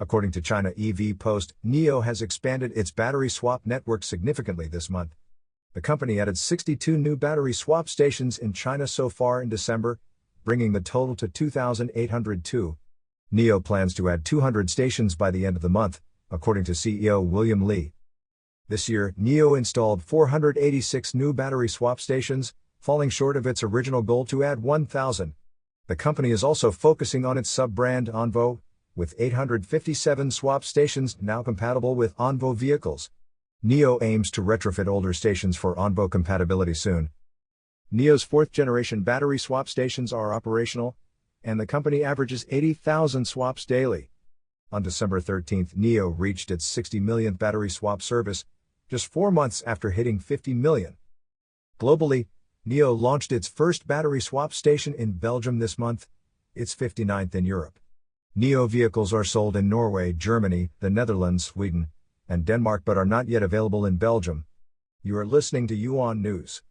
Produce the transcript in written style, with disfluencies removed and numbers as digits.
According to China EV Post, NIO has expanded its battery swap network significantly this month. The company added 62 new battery swap stations in China so far in December, bringing the total to 2,802. NIO plans to add 200 stations by the end of the month, according to CEO William Li. This year, NIO installed 486 new battery swap stations, falling short of its original goal to add 1,000. The company is also focusing on its sub-brand Onvo, with 857 swap stations now compatible with Onvo vehicles. NIO aims to retrofit older stations for Onvo compatibility soon. NIO's fourth-generation battery swap stations are operational, and the company averages 80,000 swaps daily. On December 13, NIO reached its 60 millionth battery swap service, just 4 months after hitting 50 million. Globally, NIO launched its first battery swap station in Belgium this month, its 59th in Europe. NIO vehicles are sold in Norway, Germany, the Netherlands, Sweden, and Denmark but are not yet available in Belgium. You are listening to Yuan News.